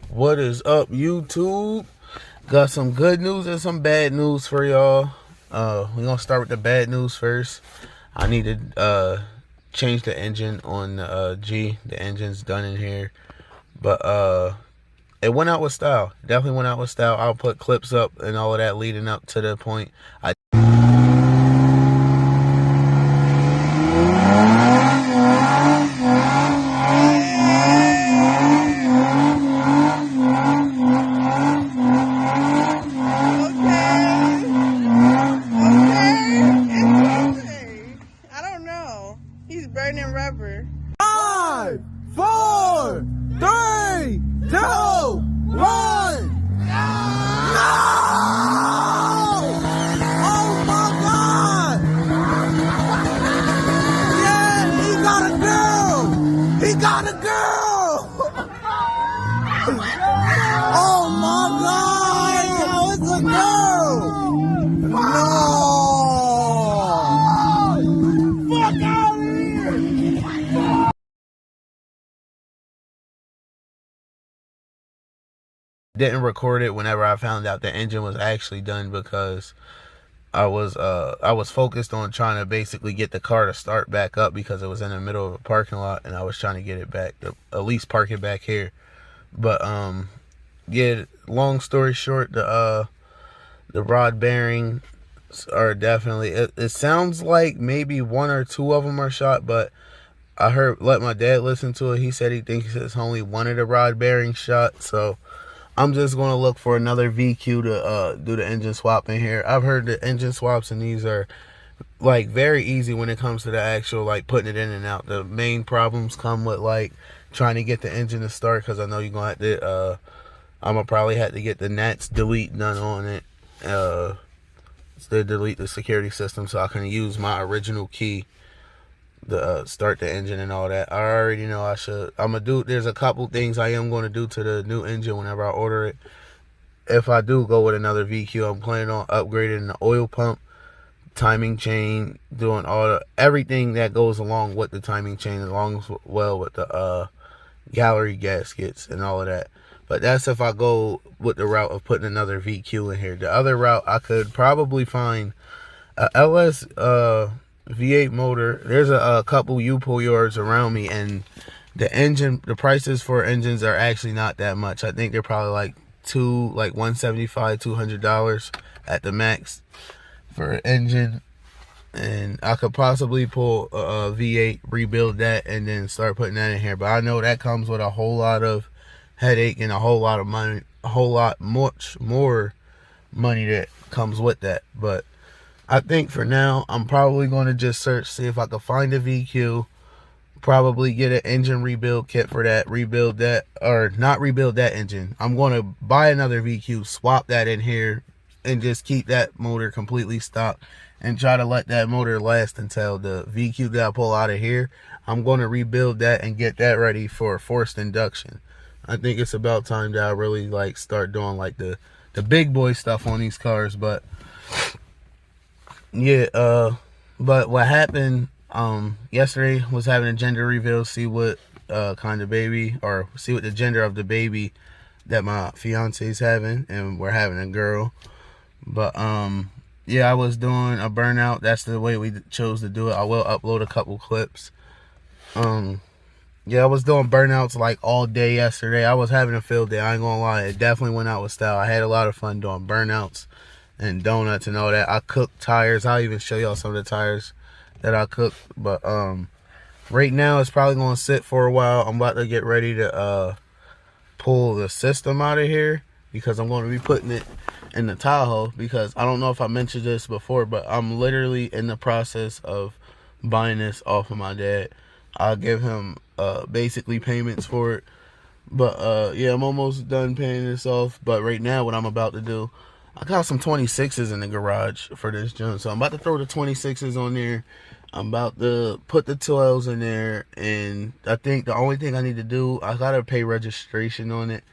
What is up, YouTube? Got some good news and some bad news for y'all. We're gonna start with the bad news first. I need to change the engine on the G. The engine's done in here, but it went out with style. Definitely went out with style. I'll put clips up and all of that leading up to the point. Burning rubber. 5, 4, 3, 2, 1. No! Oh my God! Yeah, he got a girl! He got a girl! Oh my God! It's a girl! No! Fuck out of here! Didn't record it whenever I found out the engine was actually done because I was focused on trying to basically get the car to start back up because it was in the middle of a parking lot and I was trying to get it back to at least park it back here. But yeah, long story short, the rod bearings are definitely it sounds like maybe one or two of them are shot, but I let my dad listen to it. He said he thinks it's only one of the rod bearings shot, so I'm just going to look for another VQ to do the engine swap in here. I've heard the engine swaps and these are like very easy when it comes to the actual like putting it in and out. The main problems come with like trying to get the engine to start, because I know you're going to have to I'm going to probably have to get the NATS delete done on it to delete the security system so I can use my original key to start the engine and all that. I already know there's a couple things I am going to do to the new engine whenever I order it. If I do go with another VQ, I'm planning on upgrading the oil pump, timing chain, doing everything that goes along with the timing chain, along well with the gallery gaskets and all of that. But that's if I go with the route of putting another VQ in here. The other route, I could probably find a LS V8 motor. There's a couple U-pull yards around me, and the prices for engines are actually not that much. I think they're probably like $175, $200 at the max for an engine. And I could possibly pull a V8, rebuild that, and then start putting that in here. But I know that comes with a whole lot of headache and a whole lot of money, much more money that comes with that. But I think for now, I'm probably going to just see if I can find a VQ, probably get an engine rebuild kit for that, rebuild that, or not rebuild that engine. I'm going to buy another VQ, swap that in here, and just keep that motor completely stock and try to let that motor last until the VQ that I pull out of here. I'm going to rebuild that and get that ready for forced induction. I think it's about time that I really like start doing like the big boy stuff on these cars. But yeah, but what happened yesterday was having a gender reveal, see what kind of baby, or see what the gender of the baby that my fiance is having, and we're having a girl. But yeah, I was doing a burnout. That's the way we chose to do it. I will upload a couple clips. Yeah, I was doing burnouts like all day yesterday. I was having a field day, I ain't gonna lie. It definitely went out with style. I had a lot of fun doing burnouts and donuts and all that. I cooked tires. I'll even show y'all some of the tires that I cooked. But right now it's probably gonna sit for a while. I'm about to get ready to pull the system out of here, because I'm going to be putting it in the Tahoe, because I don't know if I mentioned this before, but I'm literally in the process of buying this off of my dad. I'll give him basically payments for it. But yeah, I'm almost done paying this off. But right now, what I'm about to do, I got some 26s in the garage for this junk, so I'm about to throw the 26s on there. I'm about to put the 12s in there, and I think the only thing I need to do, I gotta pay registration on it,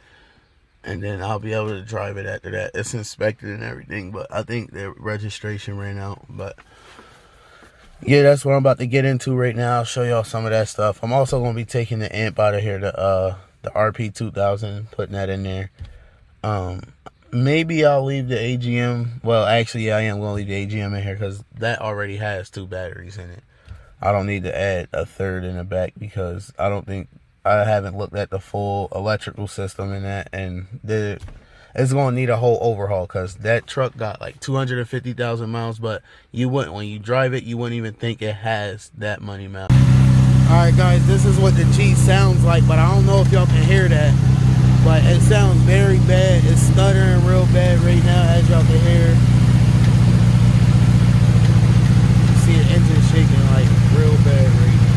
and then I'll be able to drive it after that. It's inspected and everything, but I think the registration ran out. But yeah, that's what I'm about to get into right now. I'll show y'all some of that stuff. I'm also gonna be taking the amp out of here, the the RP 2000, putting that in there. Maybe I'll leave the AGM. Well, actually, yeah, I am going to leave the AGM in here because that already has 2 batteries in it. I don't need to add a third in the back because I haven't looked at the full electrical system in that, and it's going to need a whole overhaul because that truck got like 250,000 miles, but when you drive it, you wouldn't even think it has that many miles. Alright guys, this is what the G sounds like, but I don't know if y'all can hear that. But it sounds very bad. It's stuttering real bad right now, as y'all can hear. You see the engine shaking like real bad right now.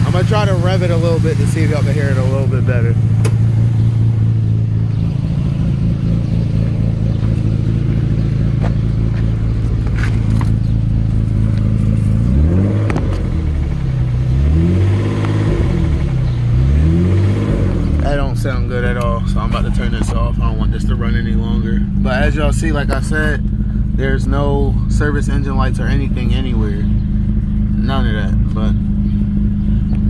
I'm gonna try to rev it a little bit to see if y'all can hear it a little bit better. Sound good at all, so I'm about to turn this off. I don't want this to run any longer. But as y'all see, like I said, there's no service engine lights or anything anywhere. None of that. But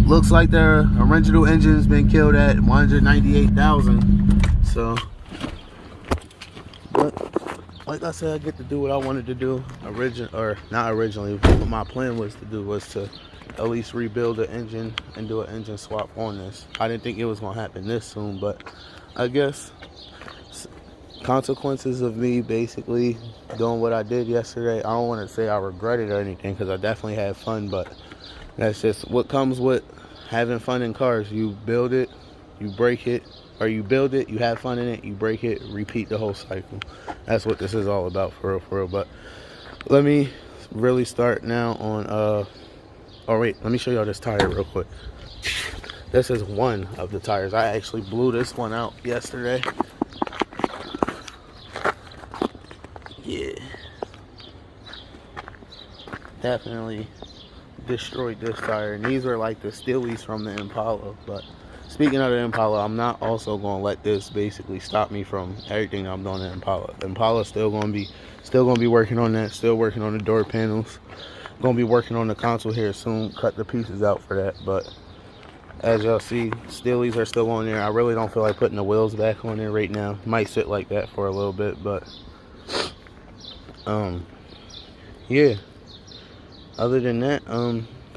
looks like their original engine's been killed at 198,000. So, but like I said, I get to do what I wanted to do. Not originally, what my plan was to do was to at least rebuild the engine and do an engine swap on this. I didn't think it was gonna happen this soon, but I guess consequences of me basically doing what I did yesterday. I don't want to say I regret it or anything because I definitely had fun, but that's just what comes with having fun in cars. You build it, you break it, or you build it, you have fun in it, you break it, repeat the whole cycle. That's what this is all about, for real. But let me really start now on oh wait, let me show y'all this tire real quick. This is one of the tires. I actually blew this one out yesterday. Yeah. Definitely destroyed this tire. And these were like the steelies from the Impala. But speaking of the Impala, I'm not also going to let this basically stop me from everything that I'm doing in Impala. The Impala's still going to be working on that. Still working on the door panels. Gonna be working on the console here soon. Cut the pieces out for that, but as y'all see, steelies are still on there. I really don't feel like putting the wheels back on there right now. Might sit like that for a little bit, but yeah, other than that,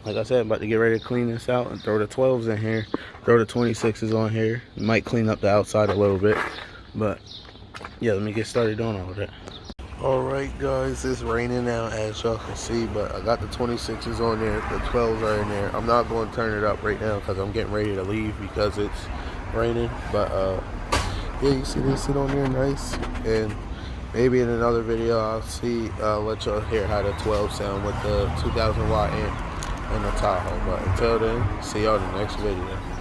like I said, I'm about to get ready to clean this out and throw the 12s in here, throw the 26s on here. Might clean up the outside a little bit, but yeah, let me get started doing all of that. Alright guys, it's raining now as y'all can see, but I got the 26s on there, the 12s are in there. I'm not going to turn it up right now because I'm getting ready to leave because it's raining, but yeah, you see they sit on there nice, and maybe in another video I'll let y'all hear how the 12 sound with the 2000 watt amp and the Tahoe. But until then, see y'all in the next video.